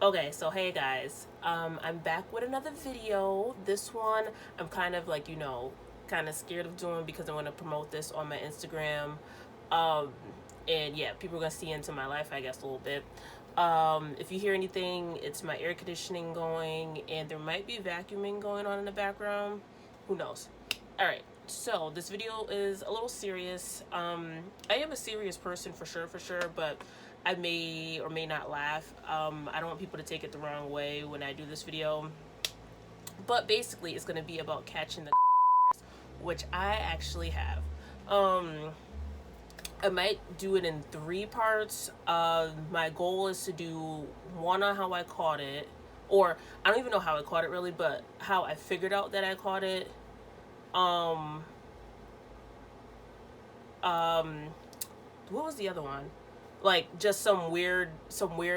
Okay, so hey guys, I'm back with another video. This one I'm kind of like, kind of scared of doing because I want to promote this on my Instagram. Um, and yeah, people are gonna see into my life, I guess, a little bit. If you hear anything, it's my air conditioning going, and there might be vacuuming going on in the background. Who knows? All right. So this video is a little serious. I am a serious person for sure, but I may or may not laugh. I don't want people to take it the wrong way when I do this video. But basically, it's going to be about catching the which I actually have. I might do it in 3 parts. My goal is to do one on how I caught it, or I don't even know how I caught it really, but how I figured out that I caught it. Um, um, what was the other one? Like just some weird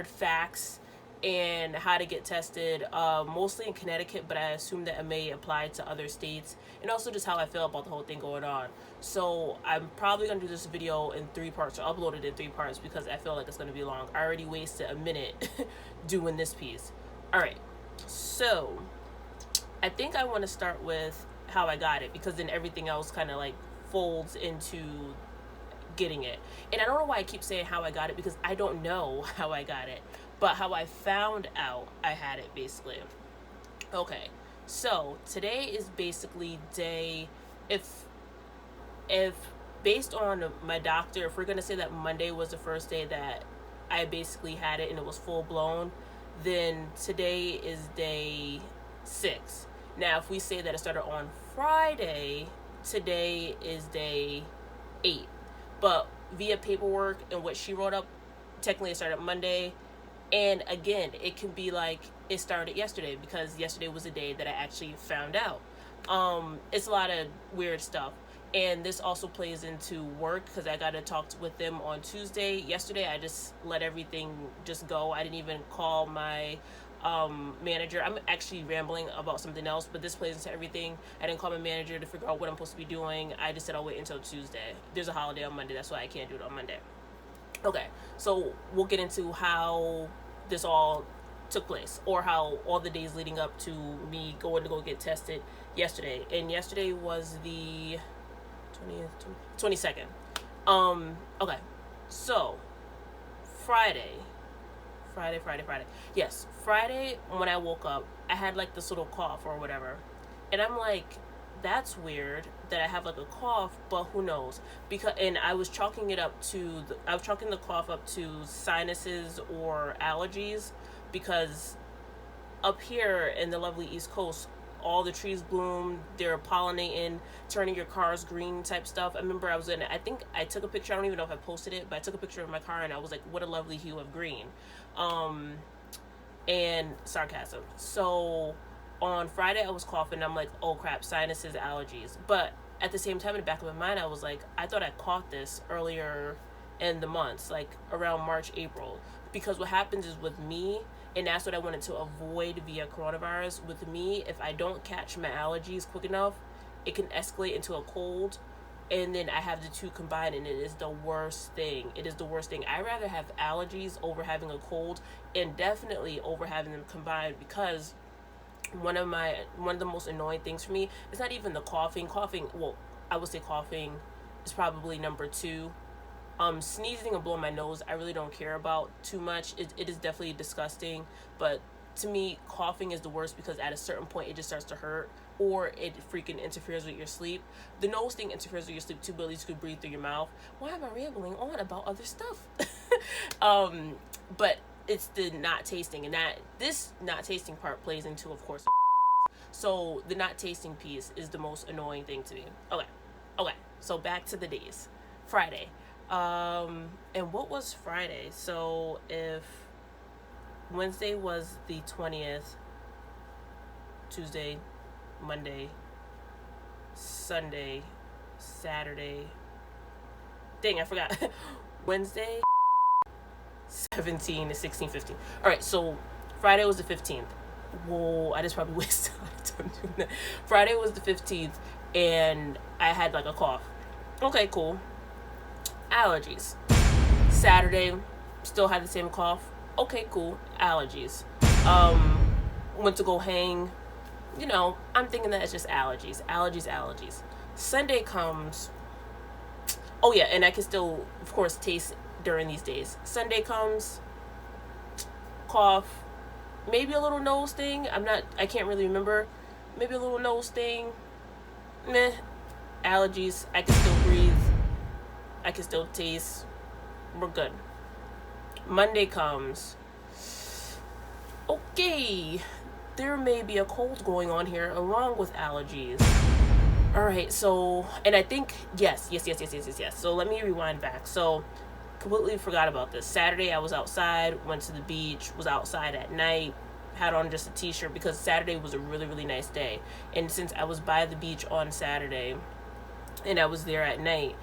facts and how to get tested, mostly in Connecticut, but I assume that it may apply to other states, and also just how I feel about the whole thing going on. So I'm probably gonna do this video in 3 parts, or upload it in 3 parts, because I feel like it's gonna be long. I already wasted a minute doing this piece. All right, so I think I want to start with how I got it, because then everything else kind of like folds into getting it. And I don't know why I keep saying how I got it, because I don't know how I got it, but how I found out I had it, basically. Okay, so today is basically day, if based on my doctor, if we're gonna say that Monday was the first day that I basically had it and it was full blown, then today is day 6. Now if we say that it started on Friday, today is day 8. But via paperwork and what she wrote up, technically it started Monday. And again, it can be like it started yesterday, because yesterday was the day that I actually found out. It's a lot of weird stuff. And this also plays into work, because I got to talk with them on Tuesday. Yesterday, I just let everything just go. I didn't even call my manager. I'm actually rambling about something else, but this plays into everything. I didn't call my manager to figure out what I'm supposed to be doing. I just said I'll wait until Tuesday. There's a holiday on Monday, that's why I can't do it on Monday. Okay, so we'll get into how this all took place, or how all the days leading up to me going to go get tested yesterday. And yesterday was the 22nd. Okay, so Friday. Yes, Friday when I woke up, I had like this little cough or whatever. And I'm like, that's weird that I have like a cough, but who knows? And I was chalking the cough up to sinuses or allergies, because up here in the lovely East Coast, all the trees bloom, they're pollinating, turning your cars green type stuff. I remember I think I took a picture, I don't even know if I posted it, but I took a picture of my car and I was like, what a lovely hue of green. And sarcasm. So on Friday I was coughing, I'm like, oh crap, sinuses, allergies. But at the same time, in the back of my mind, I was like, I thought I caught this earlier in the months, like around March, April. Because what happens is with me, and that's what I wanted to avoid via coronavirus, with me, if I don't catch my allergies quick enough, it can escalate into a cold, and then I have the two combined, and it is the worst thing. I'd rather have allergies over having a cold, and definitely over having them combined, because one of the most annoying things for me is not even the coughing. Well, I would say coughing is probably number 2. Sneezing and blowing my nose, I really don't care about too much. It is definitely disgusting, but to me, coughing is the worst, because at a certain point it just starts to hurt, or it freaking interferes with your sleep. The nose thing interferes with your sleep too, but at least you could breathe through your mouth. Why am I rambling on about other stuff? But it's the not tasting, and this not tasting part plays into, of course. So the not tasting piece is the most annoying thing to me. Okay. So back to the days. Friday. And what was Friday? So if Wednesday was the 20th, Tuesday, Monday, Sunday, Saturday. Dang, I forgot. Wednesday, 17 to 16, 15. All right, so Friday was the 15th. Whoa, I just probably wasted time doing that. Friday was the 15th, and I had like a cough. Okay, cool. Allergies. Saturday, still had the same cough. Okay, cool. Allergies. Went to go hang. I'm thinking that it's just allergies. Sunday comes. Oh yeah, and I can still, of course, taste during these days. Sunday comes, cough, maybe a little nose thing. I can't really remember. Maybe a little nose thing. Meh. Allergies. I can still breathe. I can still taste. We're good. Monday comes. Okay, there may be a cold going on here along with allergies. All right, so, and I think, yes. So let me rewind back. So, completely forgot about this. Saturday, I was outside, went to the beach, was outside at night, had on just a t-shirt because Saturday was a really, really nice day. And since I was by the beach on Saturday, and I was there at night,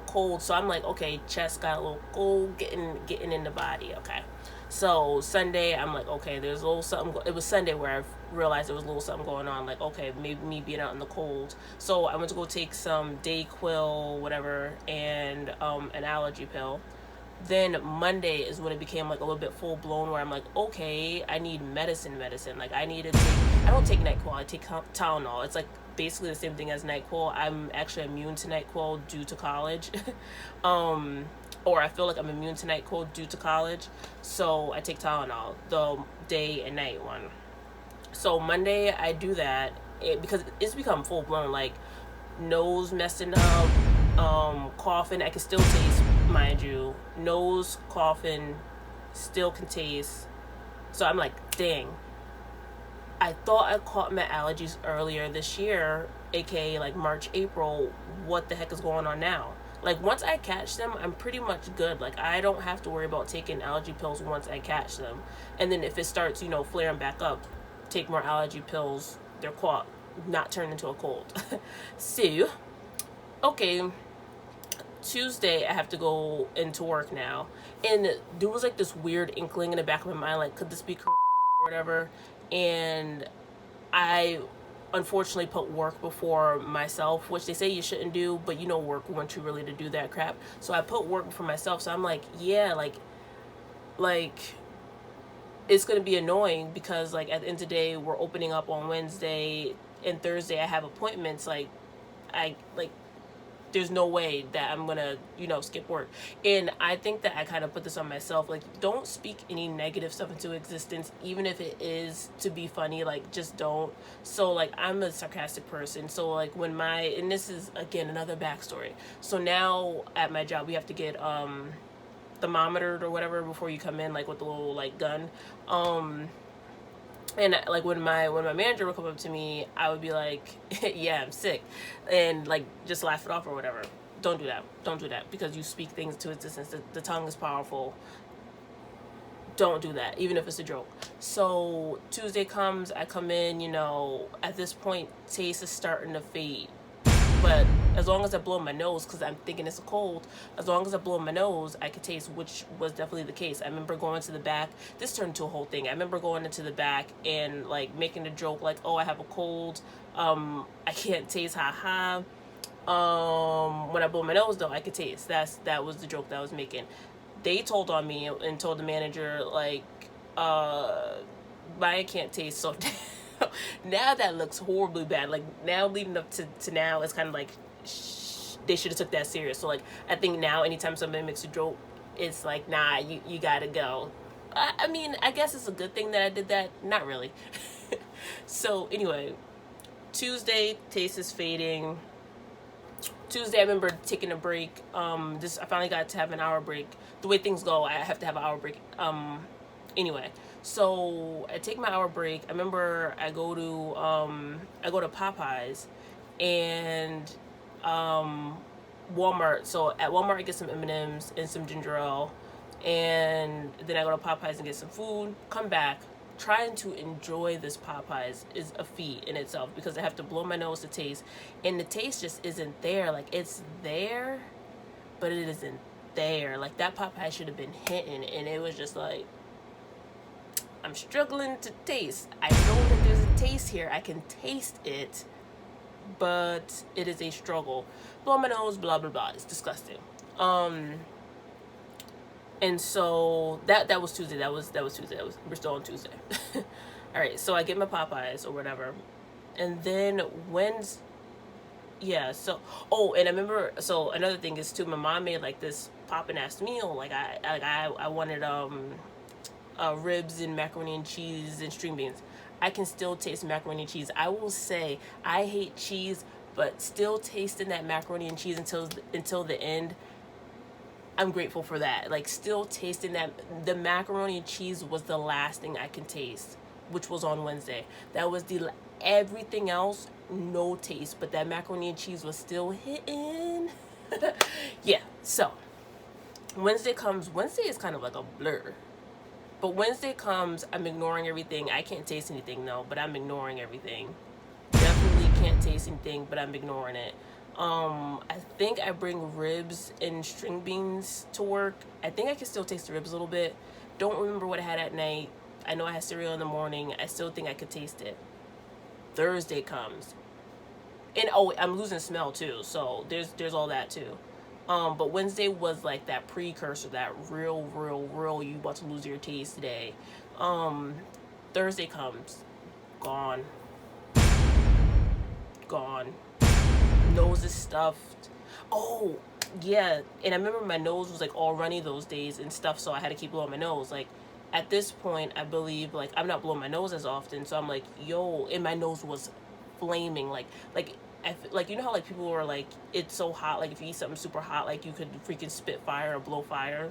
cold. So I'm like, okay, chest got a little cold, getting in the body. Okay. So Sunday, I'm like, okay, there's a little something. It was Sunday where I realized there was a little something going on. Like, okay, maybe me being out in the cold. So I went to go take some Dayquil, whatever, and an allergy pill. Then Monday is when it became like a little bit full blown where I'm like, okay, I need medicine. Like I need to take, I don't take NyQuil, I take Tylenol. It's like basically the same thing as NyQuil. I'm actually immune to NyQuil due to college. Or I feel like I'm immune to NyQuil due to college. So I take Tylenol, the day and night one. So Monday I do that because it's become full blown, like nose messing up, coughing. I can still taste, mind you, nose, coughing, still can taste. So I'm like, dang. I thought I caught my allergies earlier this year, aka like March, April. What the heck is going on now? Like once I catch them, I'm pretty much good. Like I don't have to worry about taking allergy pills once I catch them. And then if it starts, flaring back up, take more allergy pills. They're caught, not turned into a cold. So, okay, Tuesday I have to go into work now, and there was like this weird inkling in the back of my mind, like could this be or whatever, and I unfortunately put work before myself, which they say you shouldn't do, but work wants you really to do that crap. So I put work before myself. So I'm like, yeah, like it's gonna be annoying because like at the end of the day we're opening up on Wednesday and Thursday I have appointments. Like I like there's no way that I'm gonna, skip work. And I think that I kind of put this on myself. Like, don't speak any negative stuff into existence, even if it is to be funny. Like, just don't. So, like, I'm a sarcastic person. So, like, and this is, again, another backstory. So now at my job, we have to get, thermometered or whatever before you come in, like, with the little, like, gun. And like when my manager would come up to me, I would be like, yeah, I'm sick, and like just laugh it off or whatever. Don't do that because you speak things to existence. The tongue is powerful. Don't do that, even if it's a joke. So Tuesday comes, I come in, at this point taste is starting to fade, but as long as I blow my nose, because I'm thinking it's a cold, as long as I blow my nose, I could taste, which was definitely the case. I remember going to the back. This turned into a whole thing. I remember going into the back and, like, making a joke, like, oh, I have a cold. I can't taste, ha-ha. When I blow my nose, though, I could taste. That was the joke that I was making. They told on me and told the manager, like, I can't taste, so... Now that looks horribly bad. Like now leading up to now, it's kind of like they should have took that serious. So like I think now anytime somebody makes a joke, it's like, nah, you gotta go. I mean, I guess it's a good thing that I did that. Not really. So anyway, Tuesday, taste is fading. Tuesday, I remember taking a break. I finally got to have an hour break. The way things go, I have to have an hour break. Anyway, so I take my hour break. I remember I go to Popeyes and Walmart. So at Walmart I get some M&Ms and some ginger ale, and then I go to Popeyes and get some food. Come back. Trying to enjoy this Popeyes is a feat in itself because I have to blow my nose to taste, and the taste just isn't there. Like it's there, but it isn't there. Like that Popeye should have been hitting, and it was just like, I'm struggling to taste. I know that there's a taste here. I can taste it, but it is a struggle. Blow my nose, blah, blah, blah. It's disgusting. And so that was Tuesday. That was Tuesday. We're still on Tuesday. All right, so I get my Popeyes or whatever, and then Wednesday. Yeah. So, oh, and I remember. So another thing is too. My mom made like this poppin' ass meal. Like I wanted ribs and macaroni and cheese and string beans. I can still taste macaroni and cheese. I will say I hate cheese, but still tasting that macaroni and cheese until the end. I'm grateful for that. Like still tasting that the macaroni and cheese was the last thing I can taste, which was on Wednesday. That was the everything else no taste, but that macaroni and cheese was still hitting. Yeah. So Wednesday comes. Wednesday is kind of like a blur. But Wednesday comes, I'm ignoring everything. I can't taste anything, no, but I'm ignoring everything. Definitely can't taste anything, but I'm ignoring it. I think I bring ribs and string beans to work. I think I can still taste the ribs a little bit. Don't remember what I had at night. I know I had cereal in the morning. I still think I could taste it. Thursday comes. And oh, I'm losing smell too. So there's all that too. But Wednesday was like that precursor, that real you about to lose your taste today. Thursday comes, gone. Nose is stuffed. Oh, yeah. And I remember my nose was like all runny those days and stuff, so I had to keep blowing my nose. Like at this point, I believe like I'm not blowing my nose as often, so I'm like, yo, and my nose was flaming, like you know how like people are like it's so hot, like if you eat something super hot, like you could freaking spit fire or blow fire.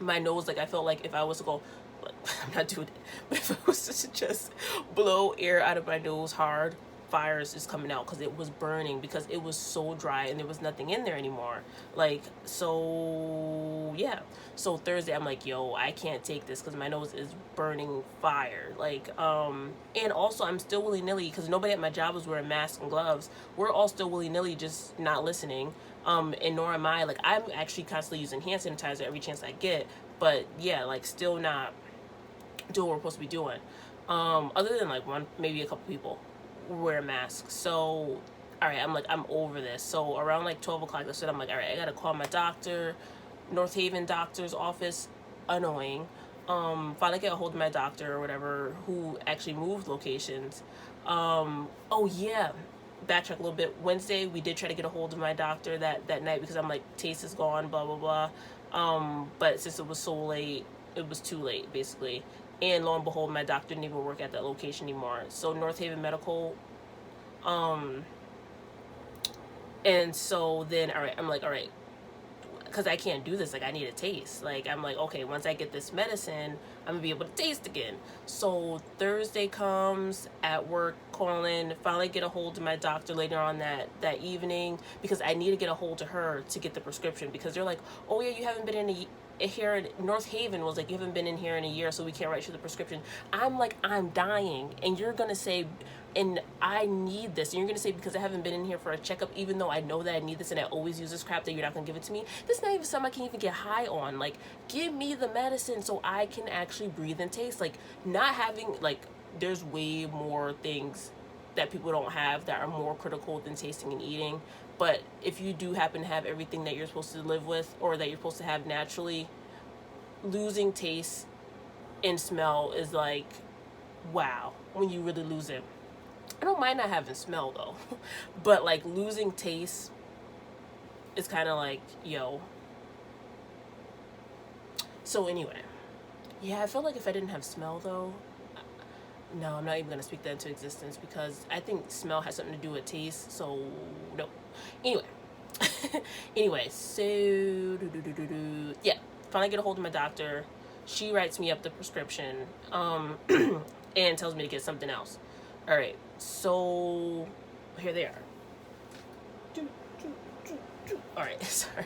My nose, like I felt like if I was to go, I'm not doing it, but if I was to just blow air out of my nose hard, fires is coming out because it was burning, because it was so dry and there was nothing in there anymore. Like, so yeah. So Thursday I'm like, yo, I can't take this because my nose is burning fire. Like, and also I'm still willy-nilly because nobody at my job was wearing masks and gloves. We're all still willy-nilly just not listening. And nor am I. Like, I'm actually constantly using hand sanitizer every chance I get, but yeah, like still not doing what we're supposed to be doing. Other than like one, maybe a couple people wear masks. So all right, I'm like, I'm over this. So around like 12 o'clock I said, I'm like, all right, I gotta call my doctor. North Haven doctor's office, annoying. Finally get a hold of my doctor or whatever, who actually moved locations. Oh yeah, backtrack a little bit. Wednesday we did try to get a hold of my doctor that night because I'm like, taste is gone, blah blah blah. But since it was so late, it was too late basically. And lo and behold, my doctor didn't even work at that location anymore. So North Haven Medical, and so then all right, I'm like, all right, because I can't do this. Like, I need a taste. Like, I'm like, okay, once I get this medicine, I'm gonna be able to taste again. So Thursday comes, at work, calling, finally get a hold of my doctor later on that evening, because I need to get a hold of her to get the prescription, because they're like, oh yeah, you haven't been in here in North Haven was like, you haven't been in here in a year, so we can't write you the prescription. I'm like, I'm dying, and you're gonna say, and I need this, and you're gonna say because I haven't been in here for a checkup, even though I know that I need this and I always use this crap, that you're not gonna give it to me. This is not even something I can even get high on. Like, give me the medicine so I can actually breathe and taste. Like, not having, like, there's way more things that people don't have that are more critical than tasting and eating. But if you do happen to have everything that you're supposed to live with, or that you're supposed to have naturally, losing taste and smell is like, wow, when you really lose it. I don't mind not having smell though, but like losing taste is kind of like, yo. So anyway, yeah, I feel like if I didn't have smell though, no, I'm not even gonna speak that into existence, because I think smell has something to do with taste. So no. Anyway, anyway, so yeah, finally get a hold of my doctor. She writes me up the prescription, and tells me to get something else. All right, so here they are. All right, sorry.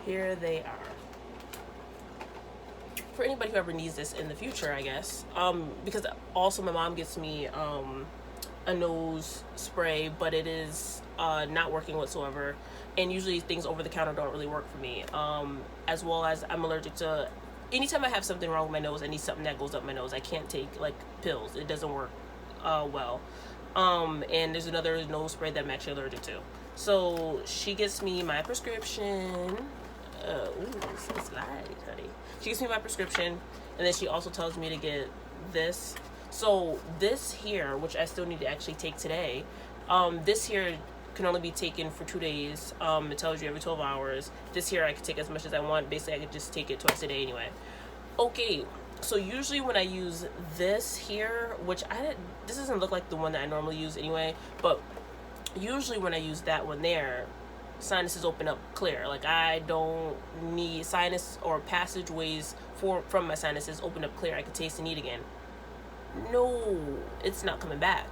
Here they are. For anybody who ever needs this in the future, I guess. Because also my mom gets me a nose spray, but it is not working whatsoever. And usually things over the counter don't really work for me. As well as I'm allergic to, anytime I have something wrong with my nose, I need something that goes up my nose. I can't take like pills. It doesn't work well. And there's another nose spray that I'm actually allergic to. So she gets me my prescription. it's light, honey. She gives me my prescription, and then she also tells me to get this. So this here, which I still need to actually take today, this here can only be taken for 2 days. It tells you every 12 hours. This here I can take as much as I want. Basically, I could just take it twice a day anyway. Okay, so usually when I use this here, which this doesn't look like the one that I normally use anyway, but usually when I use that one there, sinuses open up clear. Like, I don't need sinus or passageways from my sinuses open up clear. I can taste and eat again. No, it's not coming back.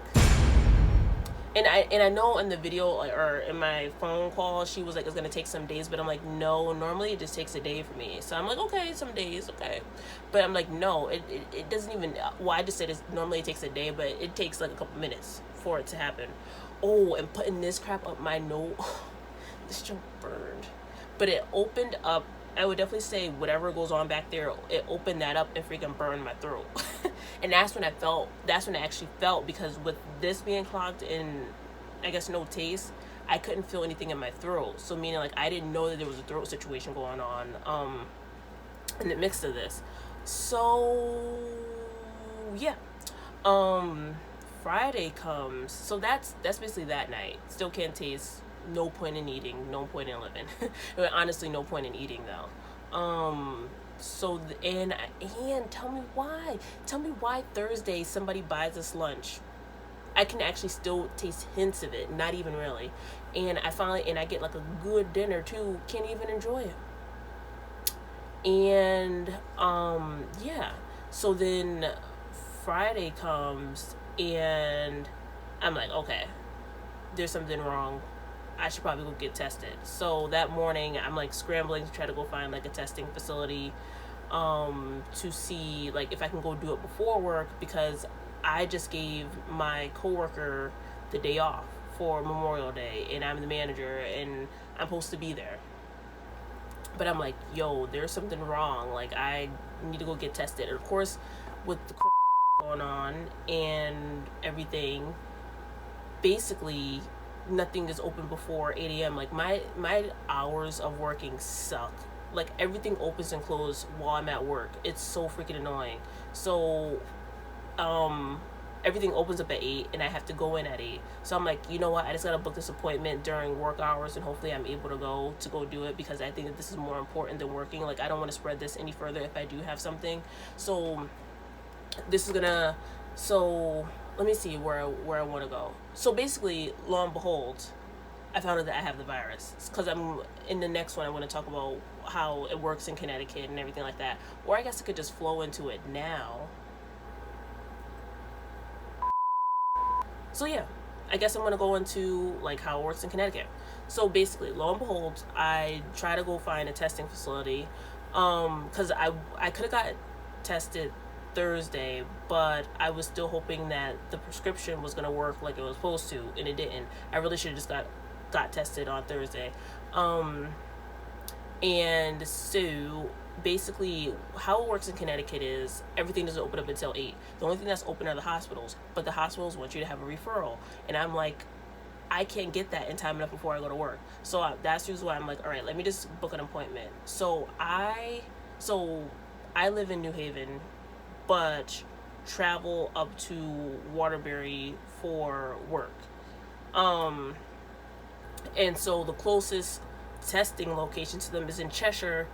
And I know in the video or in my phone call, she was like, it's gonna take some days, but I'm like, no, normally it just takes a day for me. So I'm like, okay, some days, okay. But I'm like, no, it doesn't even, well, I just said normally it takes a day, but it takes like a couple minutes for it to happen. Oh, and putting this crap up my nose, this junk burned. But it opened up, I would definitely say whatever goes on back there, it opened that up and freaking burned my throat. And that's when I actually felt, because with this being clogged and I guess no taste, I couldn't feel anything in my throat. So meaning, like, I didn't know that there was a throat situation going on in the mix of this. So yeah. Friday comes. So that's basically that night. Still can't taste. No point in eating. No point in living. Honestly, no point in eating though. So and tell me why Thursday somebody buys us lunch. I can actually still taste hints of it, not even really. And I get like a good dinner too. Can't even enjoy it. And yeah. So then Friday comes and I'm like, okay, there's something wrong. I should probably go get tested. So that morning I'm like scrambling to try to go find like a testing facility to see like if I can go do it before work, because I just gave my coworker the day off for Memorial Day and I'm the manager and I'm supposed to be there. But I'm like, yo, there's something wrong. Like, I need to go get tested. And of course, with the going on and everything, basically nothing is open before 8 a.m. Like, my hours of working suck. Like, everything opens and closes while I'm at work. It's so freaking annoying. So everything opens up at 8 and I have to go in at 8. So I'm like, you know what, I just gotta book this appointment during work hours and hopefully I'm able to go do it, because I think that this is more important than working. Like, I don't want to spread this any further if I do have something. So this is gonna, so let me see where I want to go. So basically, lo and behold, I found out that I have the virus, because I'm in the next one. I want to talk about how it works in Connecticut and everything like that, or I guess I could just flow into it now. So yeah, I guess I'm going to go into like how it works in Connecticut. So basically, lo and behold, I try to go find a testing facility, because I could have got tested Thursday, but I was still hoping that the prescription was going to work like it was supposed to, and it didn't. I really should have just got tested on Thursday. And so basically how it works in Connecticut is everything doesn't open up until 8. The only thing that's open are the hospitals, but the hospitals want you to have a referral, and I'm like, I can't get that in time enough before I go to work. So that's usually why I'm like, all right, let me just book an appointment. So I live in New Haven, but travel up to Waterbury for work. And so the closest testing location to them is in Cheshire,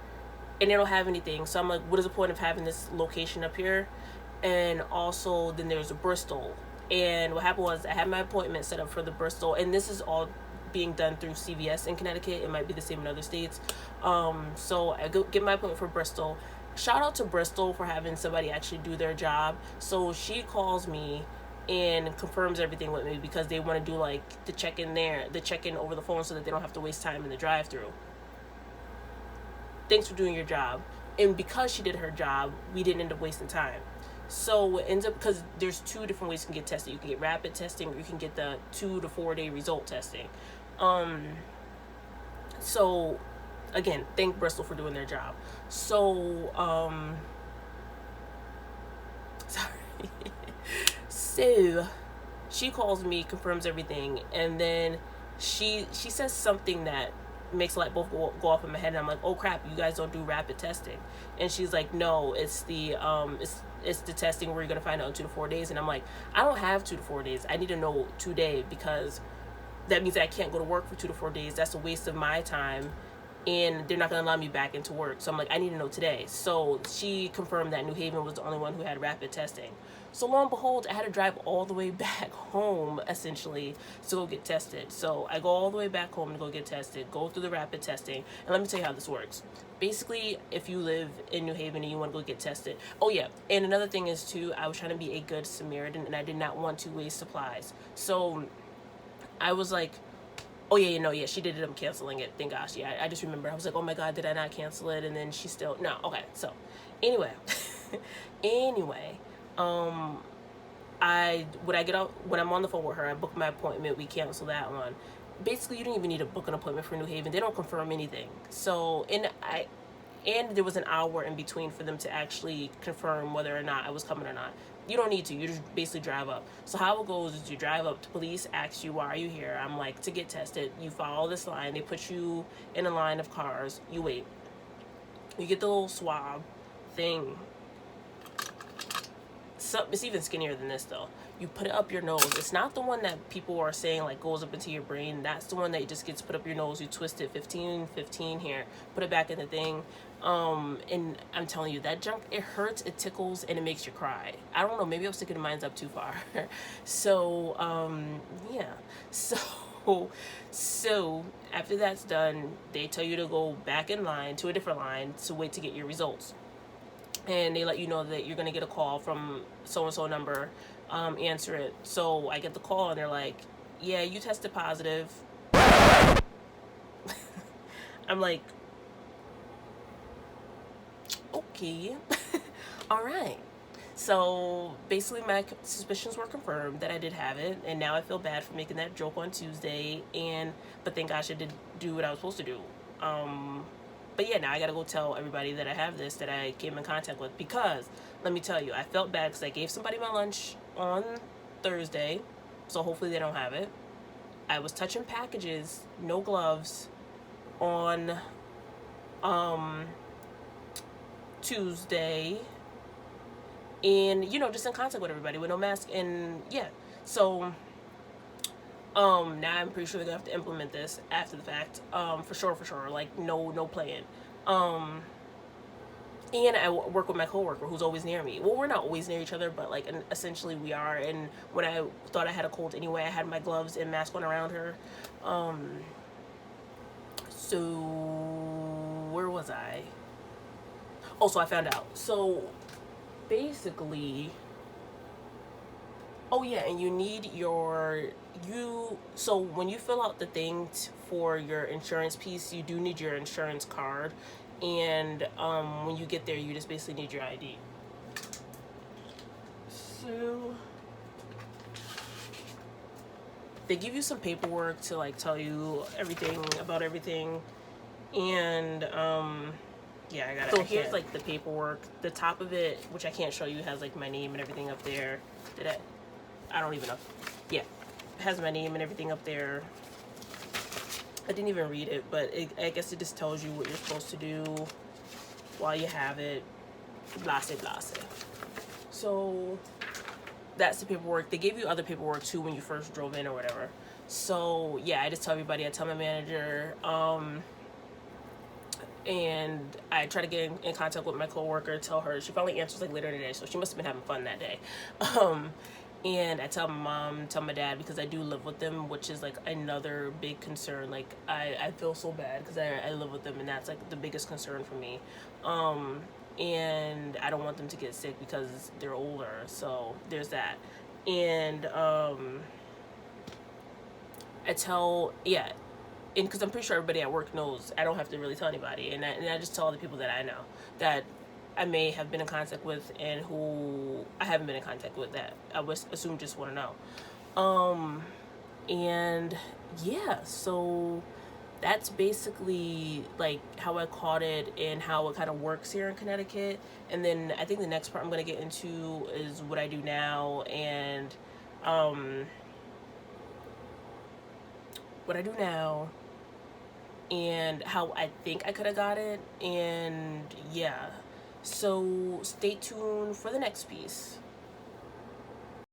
and they don't have anything. So I'm like, what is the point of having this location up here? And also then there's a Bristol. And what happened was I had my appointment set up for the Bristol, and this is all being done through CVS in Connecticut. It might be the same in other states. So I go get my appointment for Bristol. Shout out to Bristol for having somebody actually do their job. So she calls me and confirms everything with me, because they want to do like the check-in over the phone, so that they don't have to waste time in the drive-through. Thanks for doing your job. And because she did her job, we didn't end up wasting time. So it ends up, because there's 2 different ways you can get tested. You can get rapid testing, or you can get the 2 to 4 day result testing. So again, thank Bristol for doing their job. So sorry. So she calls me, confirms everything, and then she says something that makes a light bulb go off in my head, and I'm like, oh crap, you guys don't do rapid testing. And she's like, no, it's the it's the testing where you're gonna find out in 2 to 4 days. And I'm like, I don't have 2 to 4 days. I need to know today, because that means that I can't go to work for 2 to 4 days. That's a waste of my time, and they're not going to allow me back into work. So I'm like, I need to know today. So she confirmed that New Haven was the only one who had rapid testing. So lo and behold, I had to drive all the way back home, essentially, to go get tested. So I go all the way back home to go get tested, go through the rapid testing. And let me tell you how this works. Basically, if you live in New Haven and you want to go get tested. Oh, yeah. And another thing is, too, I was trying to be a good Samaritan, and I did not want to waste supplies. So I was like, oh, yeah, yeah, she did it. I'm canceling it. Thank gosh. Yeah, I just remember. I was like, oh, my God, did I not cancel it? And then she still, no. Okay, so anyway, when I get out, when I'm on the phone with her, I book my appointment. We cancel that one. Basically, you don't even need to book an appointment for New Haven. They don't confirm anything. So, and there was an hour in between for them to actually confirm whether or not I was coming or not. You don't need to. You just basically drive up. So how it goes is you drive up. The police ask you, why are you here? I'm like, to get tested. You follow this line. They put you in a line of cars. You wait. You get the little swab thing. It's even skinnier than this, though. You put it up your nose. It's not the one that people are saying, like, goes up into your brain. That's the one that just gets put up your nose. You twist it 15 here. Put it back in the thing. And I'm telling you, that junk, it hurts, it tickles, and it makes you cry. I don't know. Maybe I was sticking mine's up too far. So, yeah. So after that's done, they tell you to go back in line to a different line to wait to get your results. And they let you know that you're going to get a call from so-and-so number, answer it. So I get the call, and they're like, yeah, you tested positive. I'm like, okay. All right. So basically my suspicions were confirmed that I did have it, and now I feel bad for making that joke on Tuesday, but thank gosh I did do what I was supposed to do. But yeah, now I gotta go tell everybody that I have this, that I came in contact with, because let me tell you, I felt bad because I gave somebody my lunch on Thursday, so hopefully they don't have it. I was touching packages, no gloves, on Tuesday, and just in contact with everybody with no mask, and yeah, so now I'm pretty sure they're gonna have to implement this after the fact, for sure, like no playing. And I work with my coworker who's always near me. Well, we're not always near each other, but like essentially we are. And when I thought I had a cold anyway, I had my gloves and mask on around her. So where was I? Oh, so I found out. So basically, oh yeah, and you need so when you fill out the thing for your insurance piece, you do need your insurance card. And when you get there, you just basically need your ID. So they give you some paperwork to like tell you everything about everything. And yeah, I got it. So here's like the paperwork. The top of it, which I can't show you, has like my name and everything up there. I don't even know. Yeah, it has my name and everything up there. I didn't even read it, but I guess it just tells you what you're supposed to do while you have it. Blase. So that's the paperwork. They gave you other paperwork too when you first drove in or whatever. So yeah, I just tell everybody. I tell my manager. And I try to get in contact with my coworker, tell her. She finally answers like later in the day, so she must have been having fun that day. And I tell my mom, tell my dad, because I do live with them, which is like another big concern. Like I feel so bad because I live with them, and that's like the biggest concern for me. And I don't want them to get sick because they're older, so there's that. And and because I'm pretty sure everybody at work knows, I don't have to really tell anybody, and I just tell the people that I know that I may have been in contact with and who I haven't been in contact with that I would assume just want to know. And yeah, so that's basically like how I caught it and how it kind of works here in Connecticut. And then I think the next part I'm going to get into is what I do now, and what I do now and how I think I could have got it. And yeah, so stay tuned for the next piece.